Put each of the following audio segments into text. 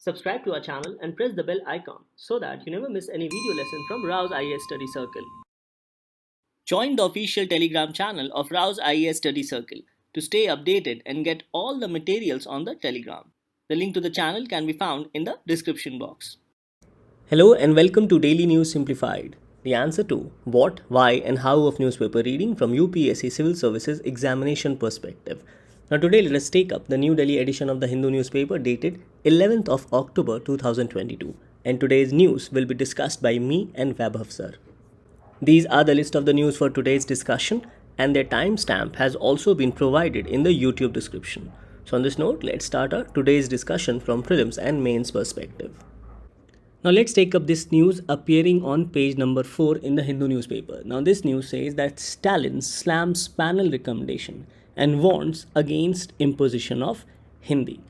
Subscribe to our channel and press the bell icon so that you never miss any video lesson from Rao's IAS Study Circle. Join the official Telegram channel of Rao's IAS Study Circle to stay updated and get all the materials on the Telegram. The link to the channel can be found in the description box. Hello and welcome to Daily News Simplified. The answer to what, why and how of newspaper reading from UPSC Civil Services Examination Perspective. Now today let us take up the New Delhi edition of the Hindu newspaper dated 11th of October 2022, and today's news will be discussed by me and Vaibhav sir. These are the list of the news for today's discussion, and their timestamp has also been provided in the YouTube description. So on this note, let's start our today's discussion from prelims and mains perspective. Now let's take up this news appearing on page number 4 in the Hindu newspaper. Now this news says that Stalin slams panel recommendation and warns against imposition of Hindi.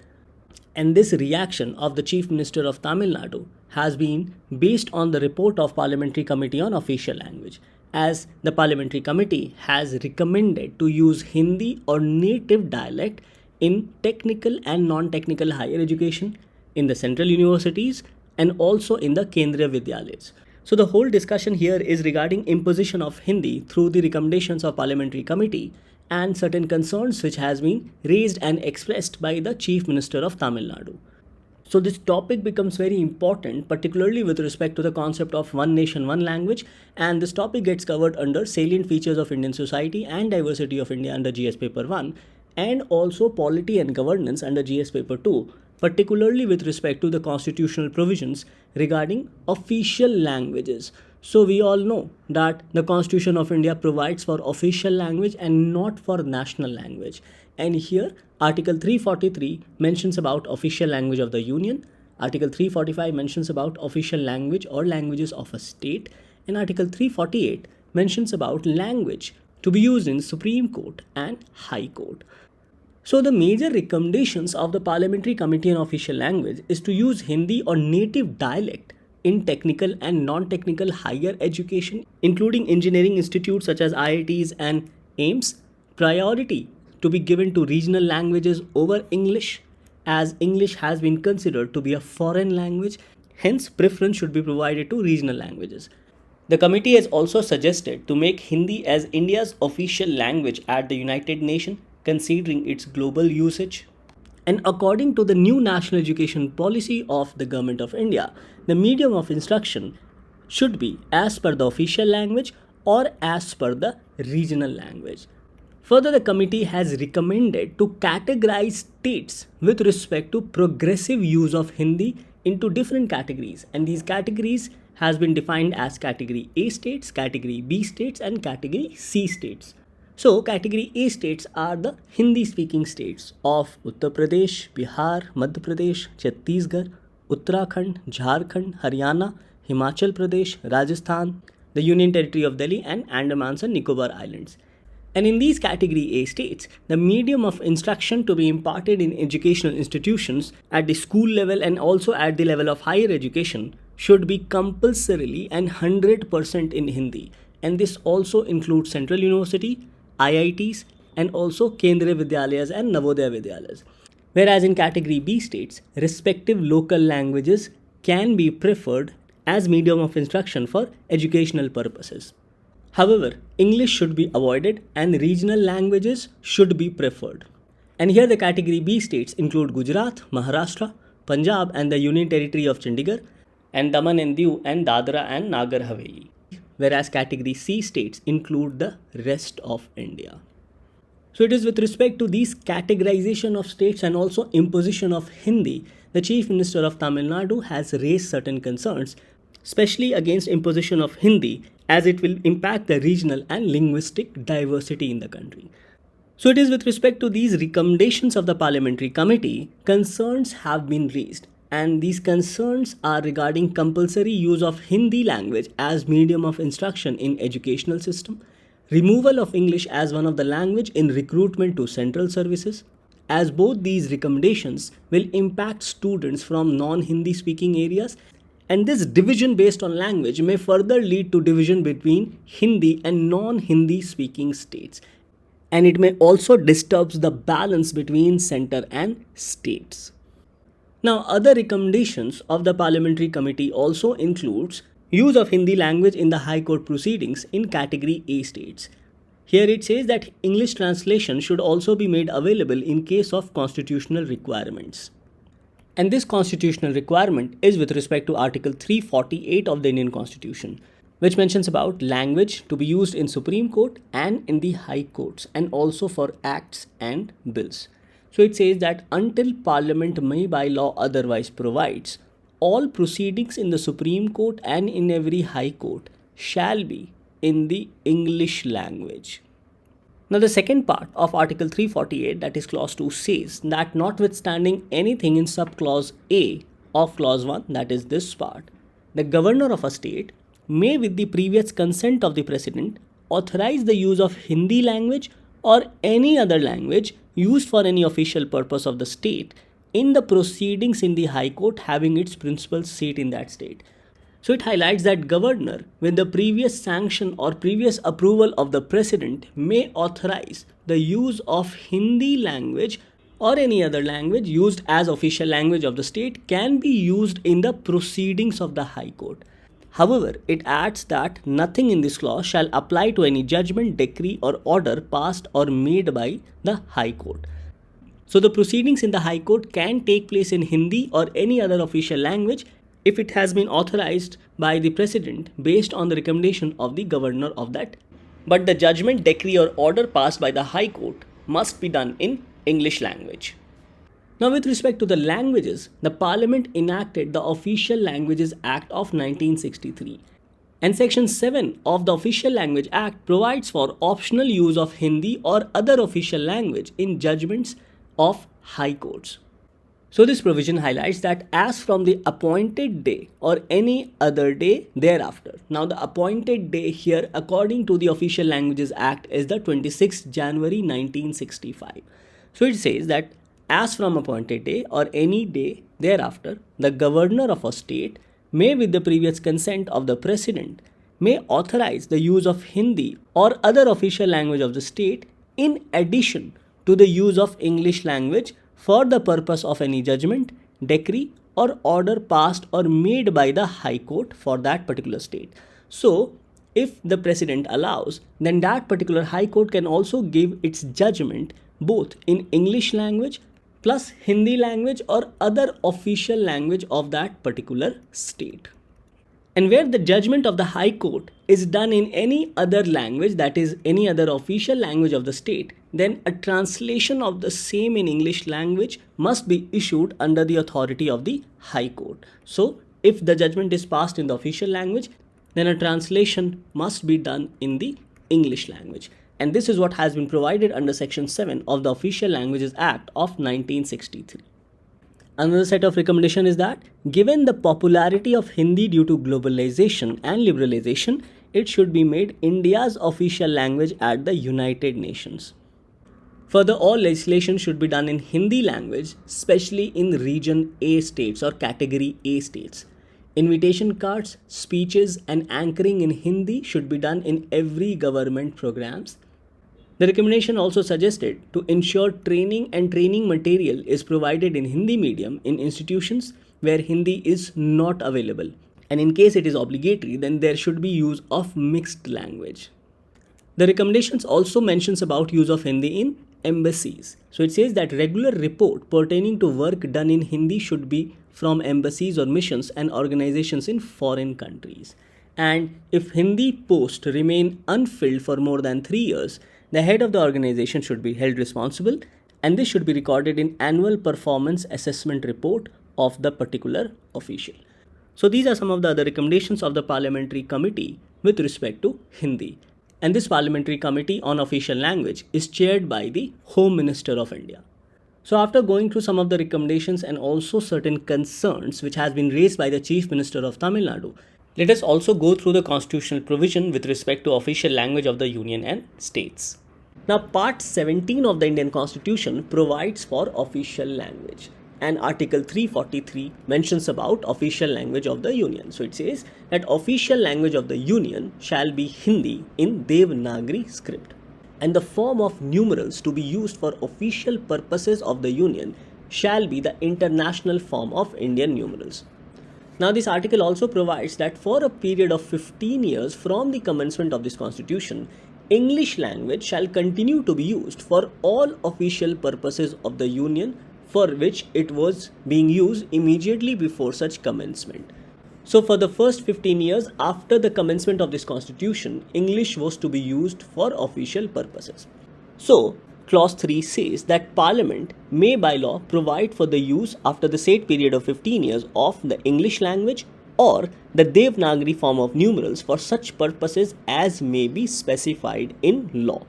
And this reaction of the Chief Minister of Tamil Nadu has been based on the report of Parliamentary Committee on Official Language, as the Parliamentary Committee has recommended to use Hindi or native dialect in technical and non-technical higher education, in the central universities and also in the Kendriya Vidyalayas. So the whole discussion here is regarding imposition of Hindi through the recommendations of Parliamentary Committee and certain concerns which has been raised and expressed by the Chief Minister of Tamil Nadu. So this topic becomes very important, particularly with respect to the concept of one nation, one language, and this topic gets covered under salient features of Indian society and diversity of India under GS paper 1, and also polity and governance under GS paper 2, particularly with respect to the constitutional provisions regarding official languages. So we all know that the Constitution of India provides for official language and not for national language. And here Article 343 mentions about official language of the Union, Article 345 mentions about official language or languages of a state, and Article 348 mentions about language to be used in Supreme Court and High Court. So the major recommendations of the Parliamentary Committee on Official Language is to use Hindi or native dialect in technical and non-technical higher education, including engineering institutes such as IITs and AIMS, priority to be given to regional languages over English, as English has been considered to be a foreign language, hence preference should be provided to regional languages. The committee has also suggested to make Hindi as India's official language at the United Nations, considering its global usage. And according to the new national education policy of the Government of India, the medium of instruction should be as per the official language or as per the regional language. Further, the committee has recommended to categorize states with respect to progressive use of Hindi into different categories, and these categories has been defined as category A states, category B states and category C states. So, category A states are the Hindi-speaking states of Uttar Pradesh, Bihar, Madhya Pradesh, Chhattisgarh, Uttarakhand, Jharkhand, Haryana, Himachal Pradesh, Rajasthan, the Union Territory of Delhi and Andamans and Nicobar Islands. And in these category A states, the medium of instruction to be imparted in educational institutions at the school level and also at the level of higher education should be compulsorily and 100% in Hindi. And this also includes Central University, IITs and also Kendriya Vidyalayas and Navodaya Vidyalayas. Whereas in category B states, respective local languages can be preferred as medium of instruction for educational purposes. However, English should be avoided and regional languages should be preferred. And here the category B states include Gujarat, Maharashtra, Punjab and the Union Territory of Chandigarh, and Daman and Diu and Dadra and Nagar Haveli. Whereas category C states include the rest of India. So it is with respect to these categorization of states and also imposition of Hindi, the Chief Minister of Tamil Nadu has raised certain concerns, especially against imposition of Hindi, as it will impact the regional and linguistic diversity in the country. So it is with respect to these recommendations of the Parliamentary Committee, concerns have been raised. And these concerns are regarding compulsory use of Hindi language as medium of instruction in educational system, removal of English as one of the language in recruitment to central services, as both these recommendations will impact students from non-Hindi speaking areas, and this division based on language may further lead to division between Hindi and non-Hindi speaking states, and it may also disturb the balance between center and states. Now, other recommendations of the Parliamentary Committee also includes use of Hindi language in the High Court proceedings in Category A states. Here it says that English translation should also be made available in case of constitutional requirements. And this constitutional requirement is with respect to Article 348 of the Indian Constitution, which mentions about language to be used in Supreme Court and in the High Courts, and also for acts and bills. So it says that until Parliament may by law otherwise provides, all proceedings in the Supreme Court and in every High Court shall be in the English language. Now, the second part of Article 348, that is Clause 2, says that notwithstanding anything in subclause A of Clause 1, that is this part, the governor of a state may, with the previous consent of the President, authorize the use of Hindi language or any other language used for any official purpose of the state in the proceedings in the High Court having its principal seat in that state. So it highlights that governor, with the previous sanction or previous approval of the President, may authorize the use of Hindi language or any other language used as official language of the state can be used in the proceedings of the High Court. However, it adds that nothing in this clause shall apply to any judgment, decree or order passed or made by the High Court. So the proceedings in the High Court can take place in Hindi or any other official language if it has been authorized by the President based on the recommendation of the governor of that. But the judgment, decree or order passed by the High Court must be done in English language. Now, with respect to the languages, the Parliament enacted the Official Languages Act of 1963. And Section 7 of the Official Language Act provides for optional use of Hindi or other official language in judgments of High Courts. So this provision highlights that as from the appointed day or any other day thereafter. Now the appointed day here according to the Official Languages Act is the 26th January 1965. So it says that as from appointed day or any day thereafter, the governor of a state may, with the previous consent of the President, may authorize the use of Hindi or other official language of the state in addition to the use of English language for the purpose of any judgment, decree or order passed or made by the High Court for that particular state. So, if the President allows, then that particular High Court can also give its judgment both in English language plus Hindi language or other official language of that particular state. And where the judgment of the High Court is done in any other language, that is any other official language of the state, then a translation of the same in English language must be issued under the authority of the High Court. So, if the judgment is passed in the official language, then a translation must be done in the English language. And this is what has been provided under Section 7 of the Official Languages Act of 1963. Another set of recommendation is that given the popularity of Hindi due to globalization and liberalization, it should be made India's official language at the United Nations. Further, all legislation should be done in Hindi language, especially in Region A states or Category A states. Invitation cards, speeches and anchoring in Hindi should be done in every government programs. The recommendation also suggested to ensure training and training material is provided in Hindi medium in institutions where Hindi is not available. And in case it is obligatory, then there should be use of mixed language. The recommendations also mentions about use of Hindi in embassies. So it says that regular report pertaining to work done in Hindi should be from embassies or missions and organizations in foreign countries. And if Hindi posts remain unfilled for more than 3 years, the head of the organization should be held responsible, and this should be recorded in annual performance assessment report of the particular official. So these are some of the other recommendations of the Parliamentary Committee with respect to Hindi. And this Parliamentary Committee on Official Language is chaired by the Home Minister of India. So after going through some of the recommendations and also certain concerns which has been raised by the Chief Minister of Tamil Nadu, let us also go through the constitutional provision with respect to official language of the Union and states. Now, Part 17 of the Indian Constitution provides for official language, and Article 343 mentions about official language of the Union. So it says that official language of the Union shall be Hindi in Devanagari script, and the form of numerals to be used for official purposes of the Union shall be the international form of Indian numerals. Now, this article also provides that for a period of 15 years from the commencement of this constitution, English language shall continue to be used for all official purposes of the Union for which it was being used immediately before such commencement. So, for the first 15 years after the commencement of this constitution, English was to be used for official purposes. So, Clause 3 says that Parliament may by law provide for the use after the said period of 15 years of the English language or the Devanagari form of numerals for such purposes as may be specified in law.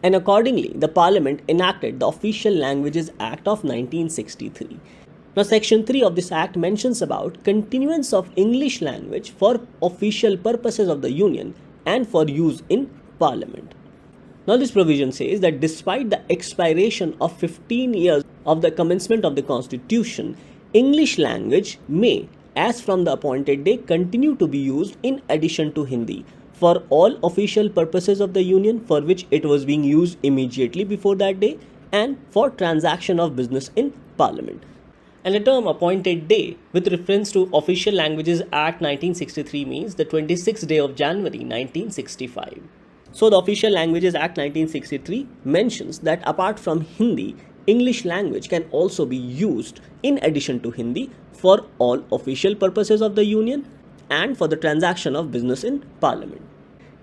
And accordingly, the Parliament enacted the Official Languages Act of 1963. Now, Section 3 of this Act mentions about continuance of English language for official purposes of the Union and for use in Parliament. Now, this provision says that despite the expiration of 15 years of the commencement of the Constitution, English language may, as from the appointed day, continue to be used in addition to Hindi for all official purposes of the Union for which it was being used immediately before that day and for transaction of business in Parliament. And the term appointed day with reference to Official Languages Act 1963 means the 26th day of January 1965. So the Official Languages Act 1963 mentions that apart from Hindi, English language can also be used in addition to Hindi for all official purposes of the Union and for the transaction of business in Parliament.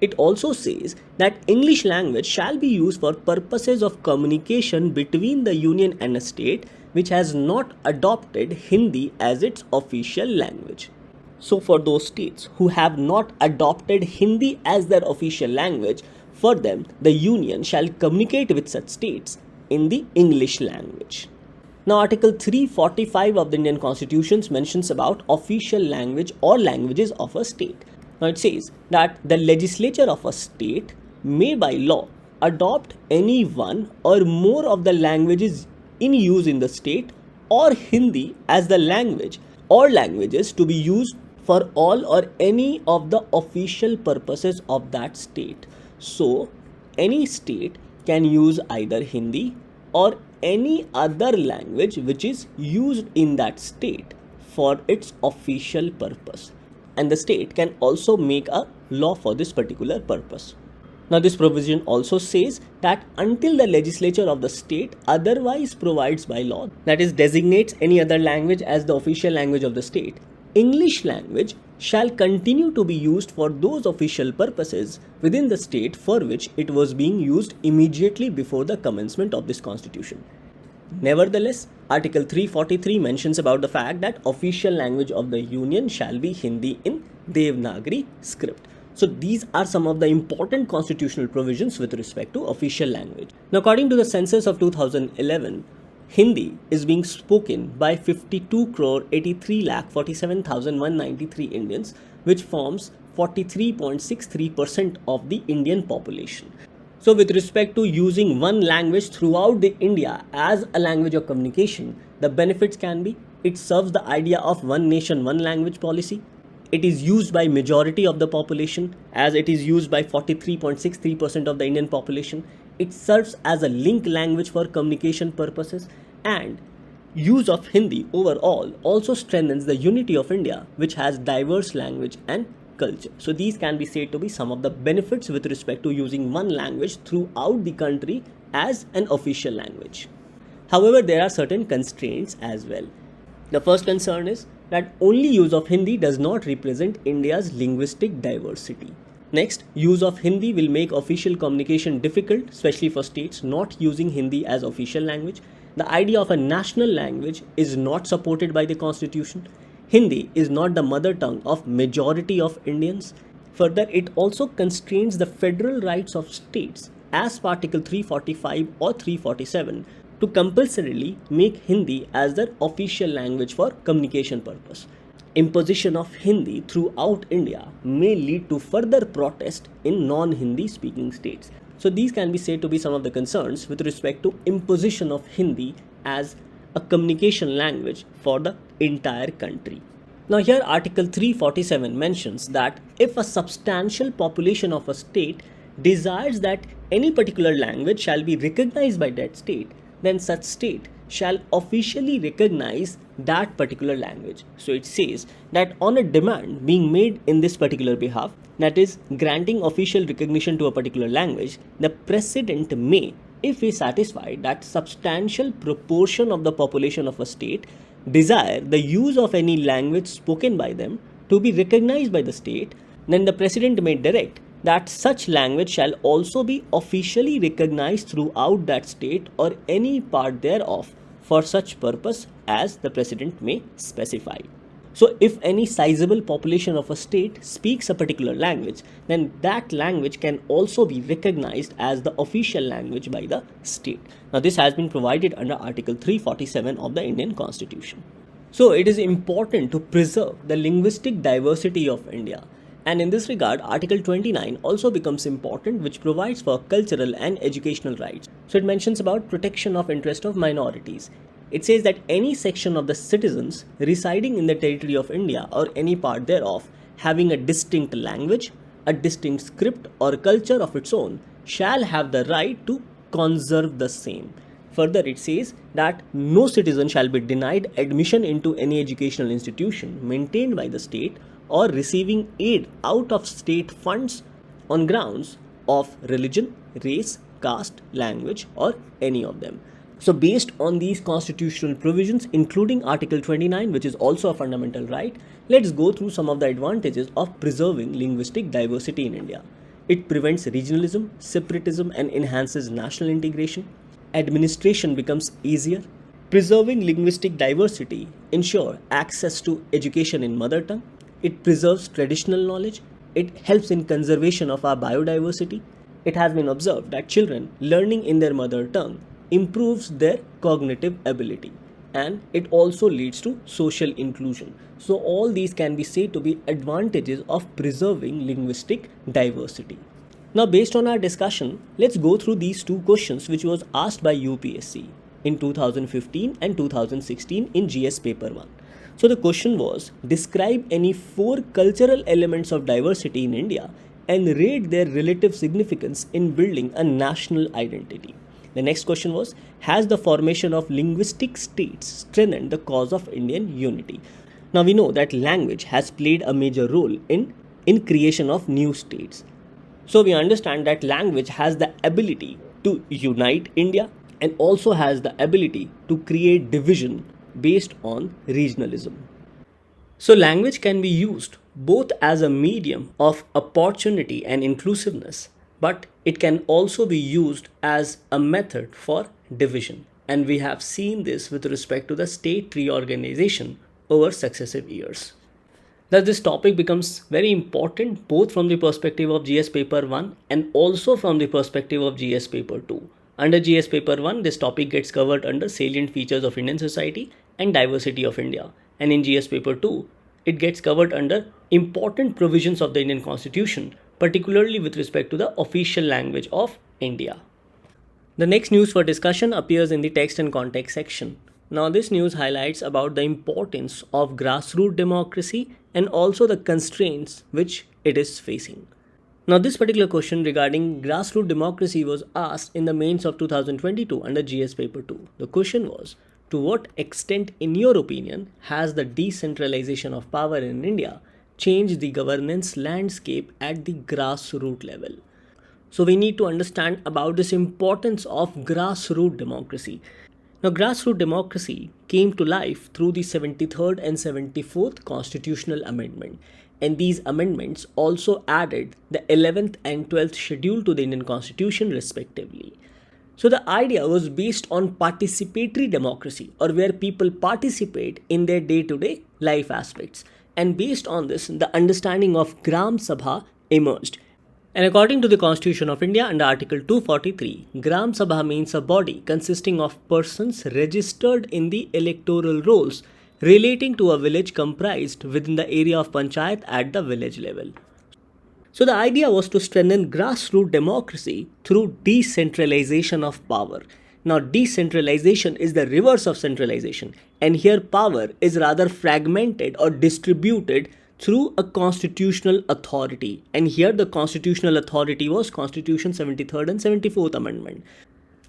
It also says that English language shall be used for purposes of communication between the Union and a state which has not adopted Hindi as its official language. So for those states who have not adopted Hindi as their official language, for them the Union shall communicate with such states in the English language. Now, Article 345 of the Indian Constitution mentions about official language or languages of a state. Now, it says that the legislature of a state may by law adopt any one or more of the languages in use in the state or Hindi as the language or languages to be used for all or any of the official purposes of that state. So, any state can use either Hindi or any other language which is used in that state for its official purpose. And the state can also make a law for this particular purpose. Now, this provision also says that until the legislature of the state otherwise provides by law, that is, designates any other language as the official language of the state, English language shall continue to be used for those official purposes within the state for which it was being used immediately before the commencement of this constitution. Nevertheless, Article 343 mentions about the fact that official language of the Union shall be Hindi in Devanagari script. So these are some of the important constitutional provisions with respect to official language. Now, according to the census of 2011, Hindi is being spoken by 52,83,47,193 Indians, which forms 43.63% of the Indian population. So with respect to using one language throughout the India as a language of communication, the benefits can be: it serves the idea of one nation, one language policy. It is used by majority of the population as it is used by 43.63% of the Indian population. It serves as a link language for communication purposes, and use of Hindi overall also strengthens the unity of India, which has diverse language and culture. So these can be said to be some of the benefits with respect to using one language throughout the country as an official language. However, there are certain constraints as well. The first concern is that only use of Hindi does not represent India's linguistic diversity. Next, use of Hindi will make official communication difficult, especially for states not using Hindi as official language. The idea of a national language is not supported by the Constitution. Hindi is not the mother tongue of majority of Indians. Further, it also constrains the federal rights of states as per Article 345 or 347 to compulsorily make Hindi as their official language for communication purpose. Imposition of Hindi throughout India may lead to further protest in non-Hindi speaking states. So these can be said to be some of the concerns with respect to imposition of Hindi as a communication language for the entire country. Now here Article 347 mentions that if a substantial population of a state desires that any particular language shall be recognized by that state, then such state shall officially recognize that particular language. So it says that on a demand being made in this particular behalf, that is granting official recognition to a particular language, the president may, if he is satisfied that substantial proportion of the population of a state desire the use of any language spoken by them to be recognized by the state, then the president may direct that such language shall also be officially recognized throughout that state or any part thereof for such purpose as the president may specify. So if any sizable population of a state speaks a particular language, then that language can also be recognized as the official language by the state. Now this has been provided under Article 347 of the Indian Constitution. So it is important to preserve the linguistic diversity of India. And in this regard, Article 29 also becomes important, which provides for cultural and educational rights. So it mentions about protection of interest of minorities. It says that any section of the citizens residing in the territory of India or any part thereof having a distinct language, a distinct script or culture of its own shall have the right to conserve the same. Further, it says that no citizen shall be denied admission into any educational institution maintained by the state or receiving aid out of state funds on grounds of religion, race, caste, language, or any of them. So based on these constitutional provisions, including Article 29, which is also a fundamental right, let's go through some of the advantages of preserving linguistic diversity in India. It prevents regionalism, separatism, and enhances national integration. Administration becomes easier. Preserving linguistic diversity ensures access to education in mother tongue. It preserves traditional knowledge. It helps in conservation of our biodiversity. It has been observed that children learning in their mother tongue improves their cognitive ability, and it also leads to social inclusion. So all these can be said to be advantages of preserving linguistic diversity. Now based on our discussion, let's go through these two questions which was asked by UPSC in 2015 and 2016 in GS paper 1. So the question was, describe any 4 cultural elements of diversity in India and rate their relative significance in building a national identity. The next question was, has the formation of linguistic states strengthened the cause of Indian unity? Now we know that language has played a major role in creation of new states. So we understand that language has the ability to unite India and also has the ability to create division based on regionalism. So language can be used both as a medium of opportunity and inclusiveness, but it can also be used as a method for division. And we have seen this with respect to the state reorganization over successive years. Thus, this topic becomes very important both from the perspective of GS paper 1 and also from the perspective of GS paper 2. Under GS paper 1, this topic gets covered under salient features of Indian society and diversity of India. And in GS paper 2, it gets covered under important provisions of the Indian Constitution, particularly with respect to the official language of India. The next news for discussion appears in the text and context section. Now this news highlights about the importance of grassroots democracy and also the constraints which it is facing. Now this particular question regarding grassroots democracy was asked in the mains of 2022 under GS paper 2. The question was, to what extent in your opinion has the decentralization of power in India change the governance landscape at the grassroots level? So we need to understand about this importance of grassroots democracy. Now grassroots democracy came to life through the 73rd and 74th constitutional amendment, and these amendments also added the 11th and 12th schedule to the Indian Constitution respectively. So the idea was based on participatory democracy, or where people participate in their day-to-day life aspects. And based on this, the understanding of Gram Sabha emerged. And according to the Constitution of India under Article 243, Gram Sabha means a body consisting of persons registered in the electoral rolls relating to a village comprised within the area of panchayat at the village level. So the idea was to strengthen grassroots democracy through decentralization of power. Now decentralization is the reverse of centralization, and here power is rather fragmented or distributed through a constitutional authority, and here the constitutional authority was Constitution 73rd and 74th Amendment.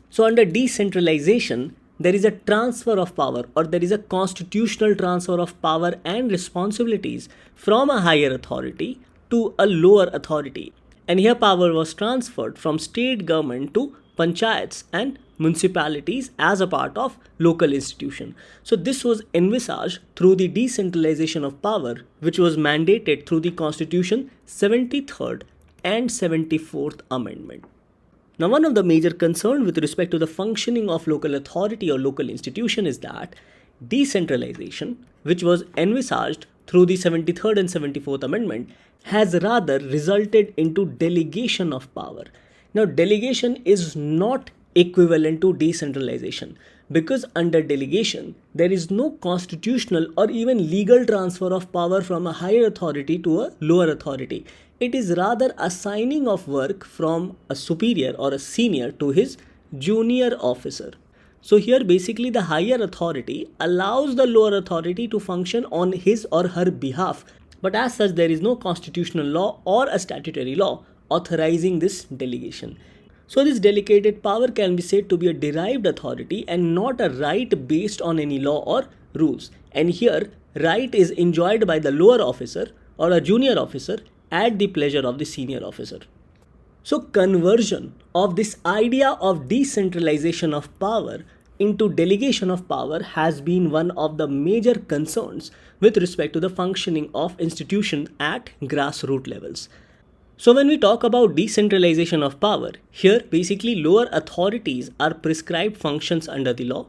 So under decentralization, there is a transfer of power, or there is a constitutional transfer of power and responsibilities from a higher authority to a lower authority. And here power was transferred from state government to panchayats and municipalities as a part of local institution. So this was envisaged through the decentralization of power, which was mandated through the Constitution 73rd and 74th Amendment. Now, one of the major concerns with respect to the functioning of local authority or local institution is that decentralization, which was envisaged through the 73rd and 74th Amendment, has rather resulted into delegation of power. Now, delegation is not equivalent to decentralization, because under delegation, there is no constitutional or even legal transfer of power from a higher authority to a lower authority. It is rather assigning of work from a superior or a senior to his junior officer. So here basically the higher authority allows the lower authority to function on his or her behalf. But as such, there is no constitutional law or a statutory law authorizing this delegation. So this delegated power can be said to be a derived authority and not a right based on any law or rules. And here, right is enjoyed by the lower officer or a junior officer at the pleasure of the senior officer. So conversion of this idea of decentralization of power into delegation of power has been one of the major concerns with respect to the functioning of institutions at grassroots levels. So when we talk about decentralization of power, here basically lower authorities are prescribed functions under the law.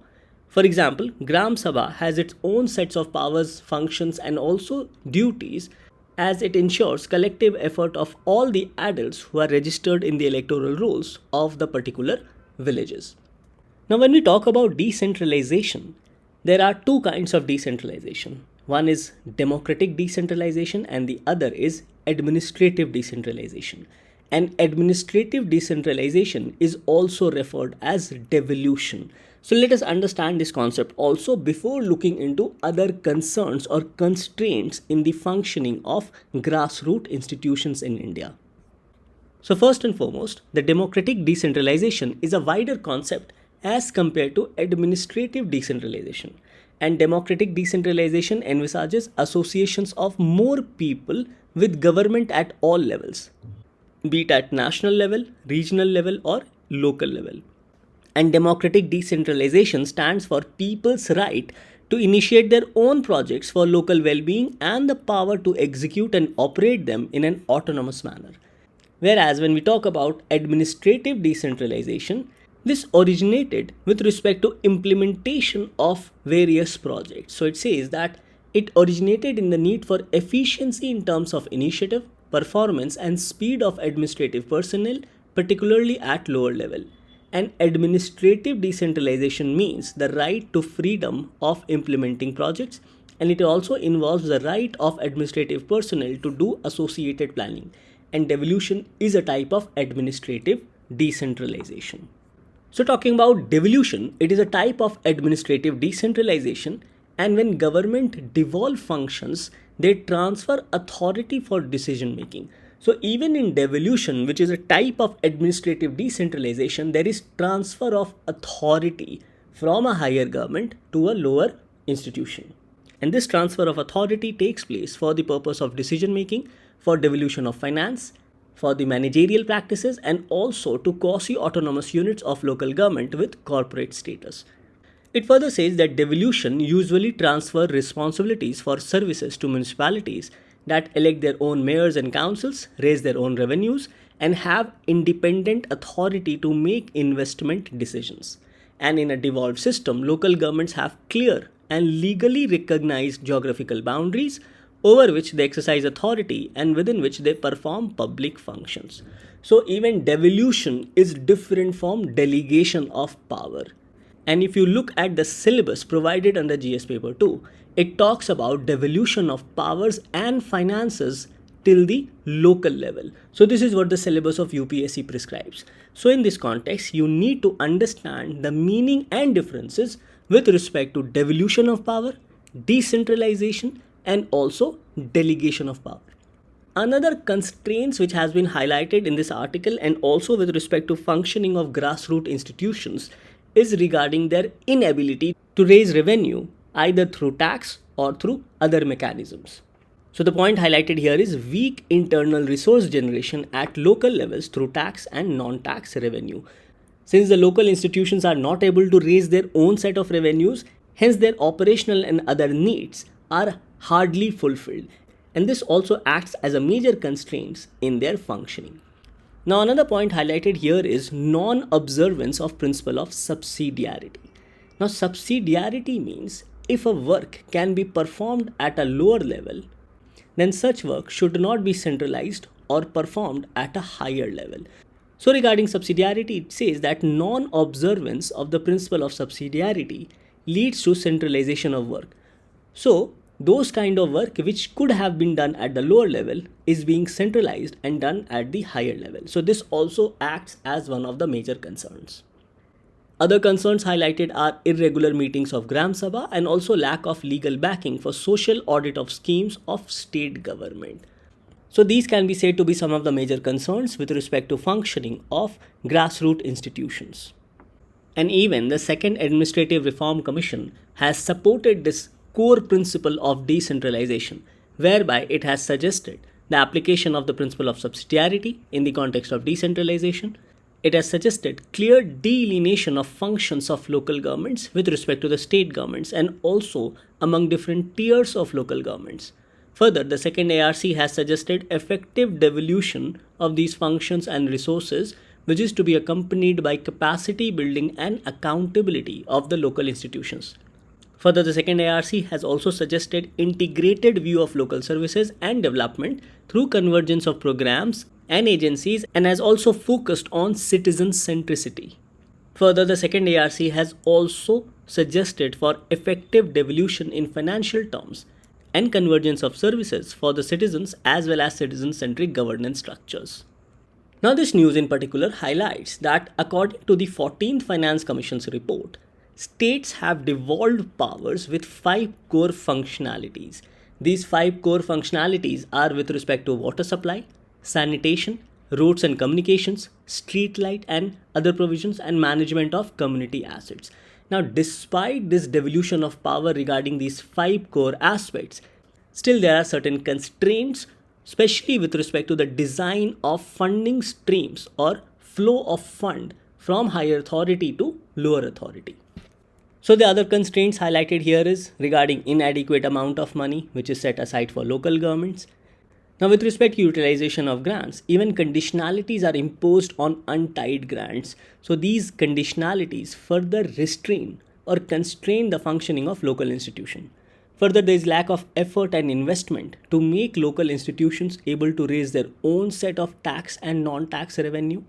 For example, Gram Sabha has its own sets of powers, functions and also duties, as it ensures collective effort of all the adults who are registered in the electoral rolls of the particular villages. Now when we talk about decentralization, there are two kinds of decentralization. One is democratic decentralization and the other is administrative decentralization. And administrative decentralization is also referred as devolution. So let us understand this concept also before looking into other concerns or constraints in the functioning of grassroots institutions in India. So first and foremost, the democratic decentralization is a wider concept as compared to administrative decentralization. And democratic decentralization envisages associations of more people with government at all levels, be it at national level, regional level or local level. And democratic decentralization stands for people's right to initiate their own projects for local well-being and the power to execute and operate them in an autonomous manner. Whereas when we talk about administrative decentralization, this originated with respect to implementation of various projects. So it says that it originated in the need for efficiency in terms of initiative, performance and speed of administrative personnel, particularly at lower level. And administrative decentralization means the right to freedom of implementing projects, and it also involves the right of administrative personnel to do associated planning. And devolution is a type of administrative decentralization. So talking about devolution, it is a type of administrative decentralization, and when government devolve functions, they transfer authority for decision making. So even in devolution, which is a type of administrative decentralization, there is transfer of authority from a higher government to a lower institution. And this transfer of authority takes place for the purpose of decision making, for devolution of finance, for the managerial practices and also to quasi-autonomous units of local government with corporate status. It further says that devolution usually transfer responsibilities for services to municipalities that elect their own mayors and councils, raise their own revenues, and have independent authority to make investment decisions. And in a devolved system, local governments have clear and legally recognized geographical boundaries over which they exercise authority and within which they perform public functions. So even devolution is different from delegation of power. And if you look at the syllabus provided under GS paper 2, it talks about devolution of powers and finances till the local level. So this is what the syllabus of UPSC prescribes. So in this context, you need to understand the meaning and differences with respect to devolution of power, decentralization, and also delegation of power. Another constraints which has been highlighted in this article and also with respect to functioning of grassroots institutions is regarding their inability to raise revenue either through tax or through other mechanisms. So the point highlighted here is weak internal resource generation at local levels through tax and non-tax revenue. Since the local institutions are not able to raise their own set of revenues, hence their operational and other needs are hardly fulfilled. And this also acts as a major constraint in their functioning. Now another point highlighted here is non-observance of principle of subsidiarity. Now subsidiarity means if a work can be performed at a lower level, then such work should not be centralized or performed at a higher level. So regarding subsidiarity, it says that non-observance of the principle of subsidiarity leads to centralization of work. So those kind of work which could have been done at the lower level is being centralized and done at the higher level. So this also acts as one of the major concerns. Other concerns highlighted are irregular meetings of Gram Sabha and also lack of legal backing for social audit of schemes of state government. So these can be said to be some of the major concerns with respect to functioning of grassroots institutions. And even the Second Administrative Reform Commission has supported this core principle of decentralization, whereby it has suggested the application of the principle of subsidiarity in the context of decentralization. It has suggested clear delineation of functions of local governments with respect to the state governments and also among different tiers of local governments. Further, the second ARC has suggested effective devolution of these functions and resources, which is to be accompanied by capacity building and accountability of the local institutions. Further, the second ARC has also suggested integrated view of local services and development through convergence of programs and agencies and has also focused on citizen centricity. Further, the second ARC has also suggested for effective devolution in financial terms and convergence of services for the citizens as well as citizen-centric governance structures. Now this news in particular highlights that according to the 14th Finance Commission's report, states have devolved powers with 5 core functionalities. These 5 core functionalities are with respect to water supply, sanitation, roads and communications, street light and other provisions, and management of community assets. Now, despite this devolution of power regarding these 5 core aspects, still there are certain constraints, especially with respect to the design of funding streams or flow of fund from higher authority to lower authority. So the other constraints highlighted here is regarding inadequate amount of money which is set aside for local governments. Now with respect to utilization of grants, even conditionalities are imposed on untied grants. So these conditionalities further restrain or constrain the functioning of local institutions. Further, there is lack of effort and investment to make local institutions able to raise their own set of tax and non-tax revenue.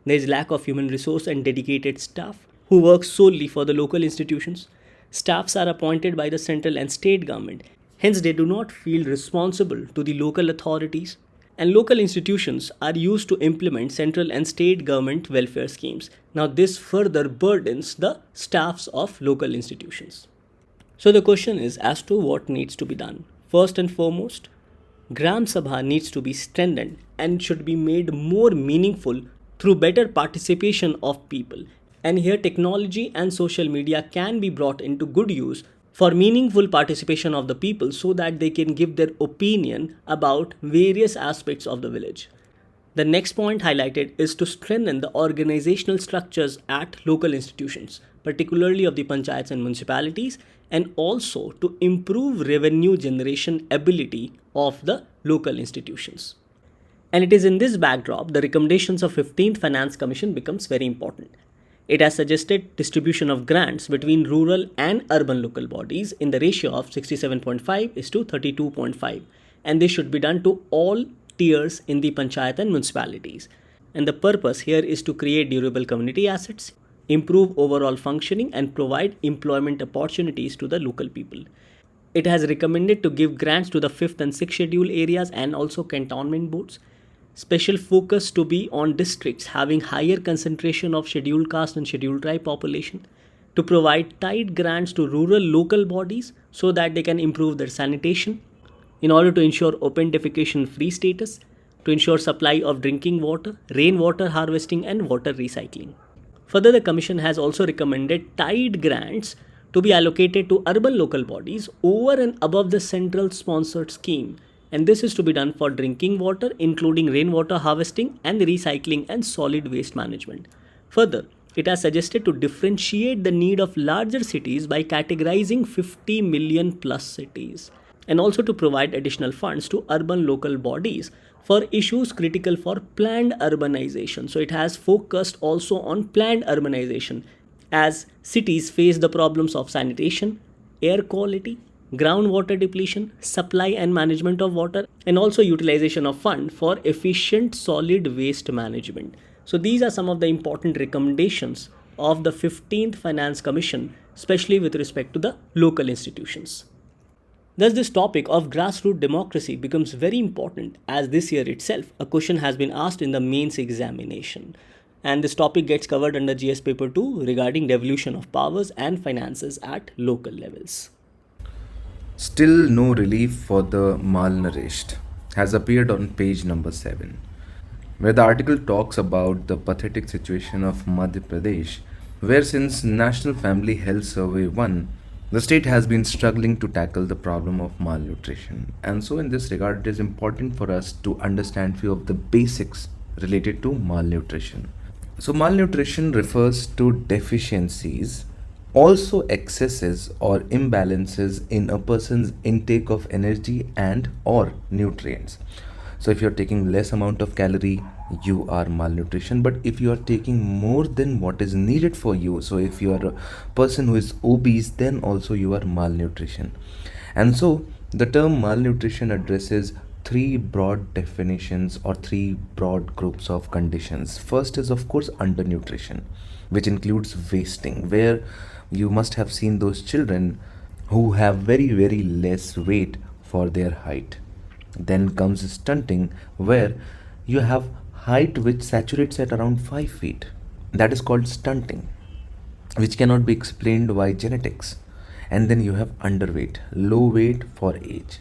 There is lack of human resource and dedicated staff who work solely for the local institutions. Staffs are appointed by the central and state government. Hence, they do not feel responsible to the local authorities. And local institutions are used to implement central and state government welfare schemes. Now, this further burdens the staffs of local institutions. So the question is as to what needs to be done. First and foremost, Gram Sabha needs to be strengthened and should be made more meaningful through better participation of people. And here technology and social media can be brought into good use for meaningful participation of the people so that they can give their opinion about various aspects of the village. The next point highlighted is to strengthen the organizational structures at local institutions, particularly of the panchayats and municipalities, and also to improve revenue generation ability of the local institutions. And it is in this backdrop the recommendations of 15th Finance Commission becomes very important. It has suggested distribution of grants between rural and urban local bodies in the ratio of 67.5 is to 32.5, and this should be done to all tiers in the panchayat and municipalities. And the purpose here is to create durable community assets, improve overall functioning and provide employment opportunities to the local people. It has recommended to give grants to the 5th and 6th schedule areas and also cantonment boards. Special focus to be on districts having higher concentration of scheduled caste and scheduled tribe population, to provide tight grants to rural local bodies so that they can improve their sanitation in order to ensure open defecation free status, to ensure supply of drinking water, rainwater harvesting and water recycling. Further, the Commission has also recommended tied grants to be allocated to urban local bodies over and above the central sponsored scheme. And this is to be done for drinking water, including rainwater harvesting and recycling and solid waste management. Further, it has suggested to differentiate the need of larger cities by categorizing 50 million plus cities, and also to provide additional funds to urban local bodies for issues critical for planned urbanization. So it has focused also on planned urbanization as cities face the problems of sanitation, air quality, groundwater depletion, supply and management of water, and also utilization of fund for efficient solid waste management. So these are some of the important recommendations of the 15th Finance Commission, especially with respect to the local institutions. Thus, this topic of grassroots democracy becomes very important as this year itself a question has been asked in the mains examination. And this topic gets covered under GS paper 2 regarding devolution of powers and finances at local levels. Still no relief for the malnourished has appeared on page number 7, where the article talks about the pathetic situation of Madhya Pradesh, where since National Family Health Survey 1, the state has been struggling to tackle the problem of malnutrition. And so in this regard, it is important for us to understand few of the basics related to malnutrition. So malnutrition refers to deficiencies, also excesses or imbalances in a person's intake of energy and or nutrients. So if you're taking less amount of calorie, you are malnutrition. But if you are taking more than what is needed for you, so if you are a person who is obese, then also you are malnutrition. And so the term malnutrition addresses three broad definitions or three broad groups of conditions. First is of course undernutrition, which includes wasting, where you must have seen those children who have very less weight for their height. Then comes stunting, where you have height which saturates at around 5 feet. That is called stunting, which cannot be explained by genetics. And then you have underweight, low weight for age.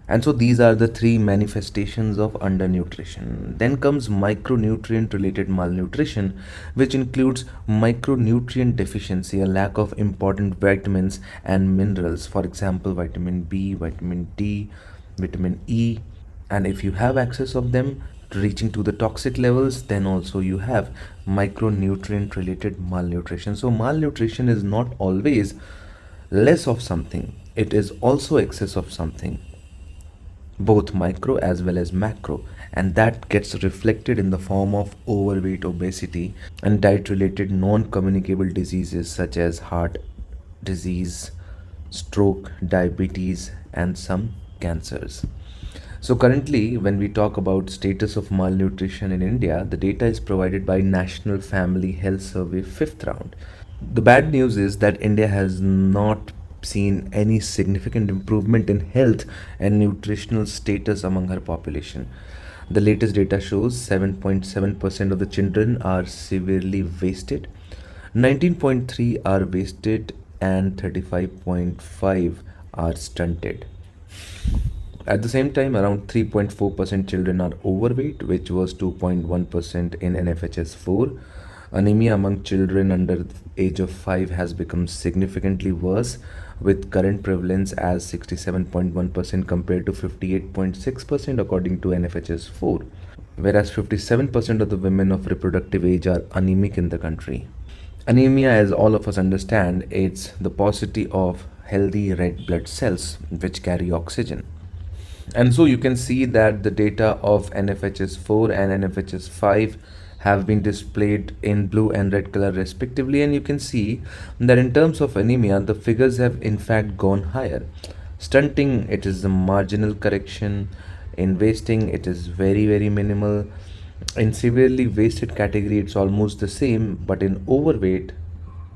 And so these are the three manifestations of undernutrition. Then comes micronutrient related malnutrition, which includes micronutrient deficiency, a lack of important vitamins and minerals, for example vitamin B, vitamin D, vitamin E. And if you have excess of them reaching to the toxic levels, then also you have micronutrient related malnutrition. So malnutrition is not always less of something, it is also excess of something, both micro as well as macro, and that gets reflected in the form of overweight, obesity, and diet related non-communicable diseases such as heart disease, stroke, diabetes, and some cancers. So currently when we talk about status of malnutrition in India, the data is provided by National Family Health Survey 5th round. The bad news is that India has not seen any significant improvement in health and nutritional status among her population. The latest data shows 7.7% of the children are severely wasted, 19.3 are wasted, and 35.5 are stunted. At the same time, around 3.4% children are overweight, which was 2.1% in NFHS 4. Anemia among children under the age of 5 has become significantly worse, with current prevalence as 67.1% compared to 58.6% according to NFHS 4, whereas 57% of the women of reproductive age are anemic in the country. Anemia, as all of us understand, it's the paucity of healthy red blood cells which carry oxygen. And so you can see that the data of NFHS 4 and NFHS 5 have been displayed in blue and red color respectively, and you can see that in terms of anemia the figures have in fact gone higher. Stunting, it is a marginal correction. In wasting, it is very minimal. In severely wasted category, it's almost the same, but in overweight,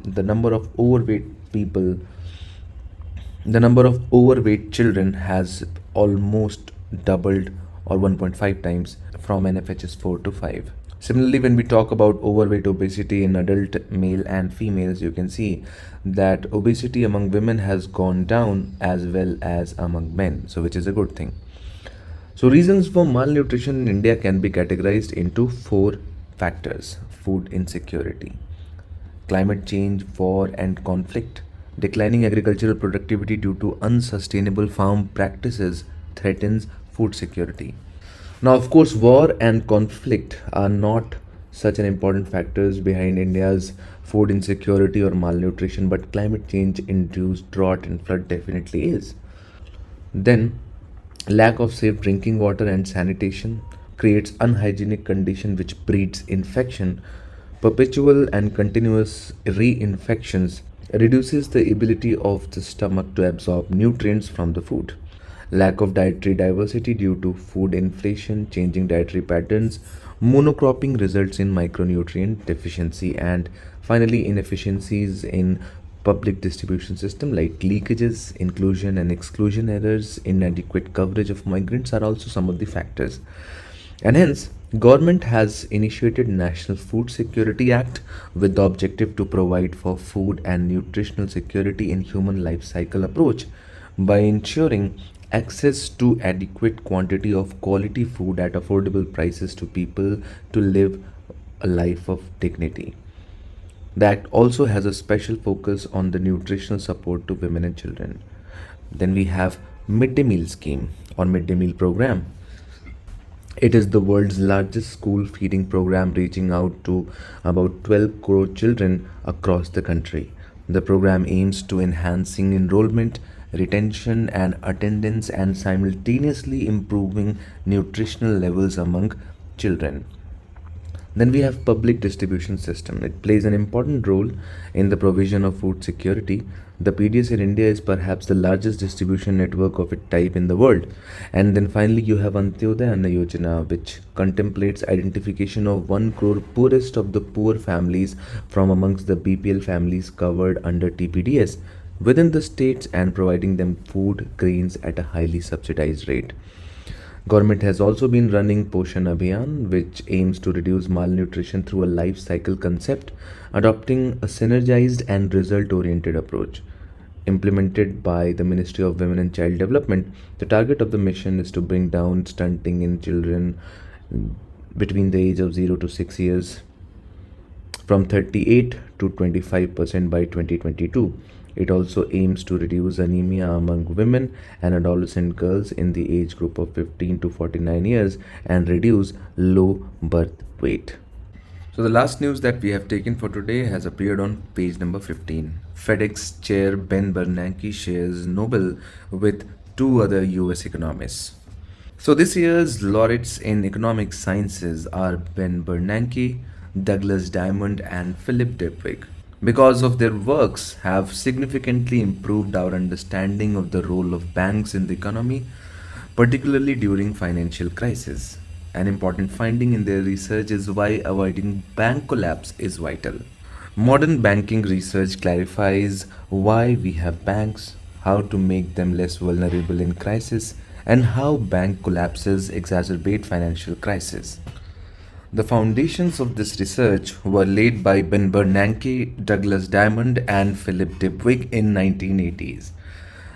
the number of overweight children has almost doubled, or 1.5 times, from NFHS 4 to 5. Similarly, when we talk about overweight obesity in adult male and females, you can see that obesity among women has gone down as well as among men, so which is a good thing. So reasons for malnutrition in India can be categorized into 4 factors. Food insecurity. climate change, war, and conflict. Declining agricultural productivity due to unsustainable farm practices threatens food security. Now, of course, war and conflict are not such an important factors behind India's food insecurity or malnutrition, but climate change induced drought and flood definitely is. Then, lack of safe drinking water and sanitation creates unhygienic condition which breeds infection. Perpetual and continuous reinfections reduces the ability of the stomach to absorb nutrients from the food. Lack of dietary diversity due to food inflation, changing dietary patterns, monocropping results in micronutrient deficiency, and finally inefficiencies in public distribution system like leakages, inclusion and exclusion errors, inadequate coverage of migrants are also some of the factors. And hence, government has initiated National Food Security Act with the objective to provide for food and nutritional security in human life cycle approach by ensuring access to adequate quantity of quality food at affordable prices to people to live a life of dignity. The act also has a special focus on the nutritional support to women and children. Then we have midday meal scheme or midday meal program. It is the world's largest school feeding program, reaching out to about 12 crore children across the country. The program aims to enhancing enrollment, retention and attendance and simultaneously improving nutritional levels among children. Then we have public distribution system. It plays an important role in the provision of food security. The PDS in India is perhaps the largest distribution network of its type in the world. And then finally you have Antyodaya Anna Yojana, which contemplates identification of 1 crore poorest of the poor families from amongst the BPL families covered under TPDS within the states and providing them food grains at a highly subsidized rate. Government has also been running Poshan Abhiyan, which aims to reduce malnutrition through a life cycle concept, adopting a synergized and result-oriented approach. Implemented by the Ministry of Women and Child Development, the target of the mission is to bring down stunting in children between the age of 0 to 6 years from 38 to 25% by 2022. It also aims to reduce anemia among women and adolescent girls in the age group of 15 to 49 years and reduce low birth weight. So the last news that we have taken for today has appeared on page number 15. FedEx chair Ben Bernanke shares Nobel with two other US economists. So this year's laureates in economic sciences are Ben Bernanke, Douglas Diamond and Philip Debwick. Because of their works have significantly improved our understanding of the role of banks in the economy, particularly during financial crisis. An important finding in their research is why avoiding bank collapse is vital. Modern banking research clarifies why we have banks, how to make them less vulnerable in crisis, and how bank collapses exacerbate financial crisis. The foundations of this research were laid by Ben Bernanke, Douglas Diamond, and Philip Debwick in 1980s.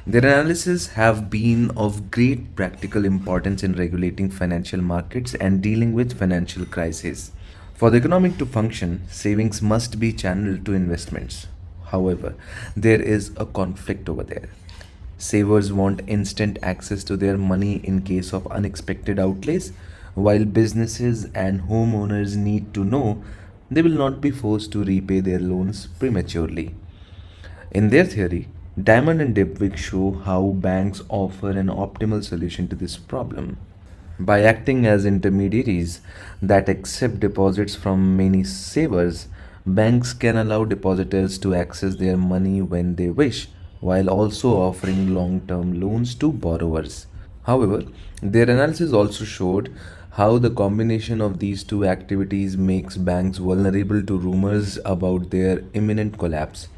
Their analyses have been of great practical importance in regulating financial markets and dealing with financial crises. For the economy to function, savings must be channeled to investments. However, there is a conflict over there. Savers want instant access to their money in case of unexpected outlays, while businesses and homeowners need to know they will not be forced to repay their loans prematurely. In their theory, Diamond and Debwick show how banks offer an optimal solution to this problem. By acting as intermediaries that accept deposits from many savers, banks can allow depositors to access their money when they wish, while also offering long term loans to borrowers. However, their analysis also showed how the combination of these two activities makes banks vulnerable to rumors about their imminent collapse.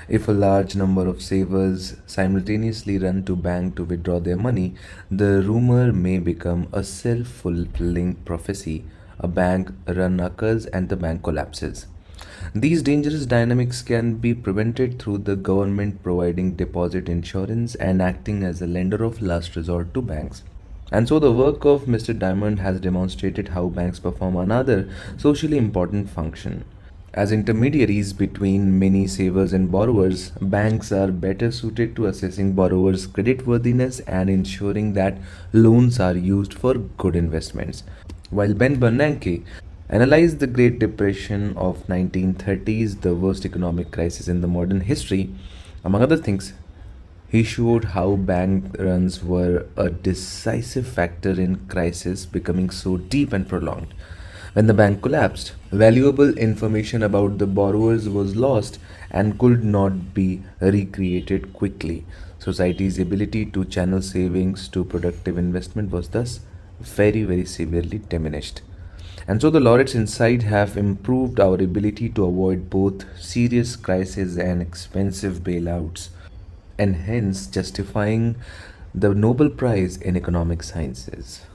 If a large number of savers simultaneously run to bank to withdraw their money, the rumor may become a self-fulfilling prophecy. A bank run occurs and the bank collapses. These dangerous dynamics can be prevented through the government providing deposit insurance and acting as a lender of last resort to banks. And so the work of Mr. Diamond has demonstrated how banks perform another socially important function. As intermediaries between many savers and borrowers, banks are better suited to assessing borrowers' creditworthiness and ensuring that loans are used for good investments. While Ben Bernanke analyzed the Great Depression of 1930s, the worst economic crisis in the modern history, among other things, he showed how bank runs were a decisive factor in crisis becoming so deep and prolonged. When the bank collapsed, valuable information about the borrowers was lost and could not be recreated quickly. Society's ability to channel savings to productive investment was thus very severely diminished. And so the laureates inside have improved our ability to avoid both serious crises and expensive bailouts, and hence justifying the Nobel Prize in Economic Sciences.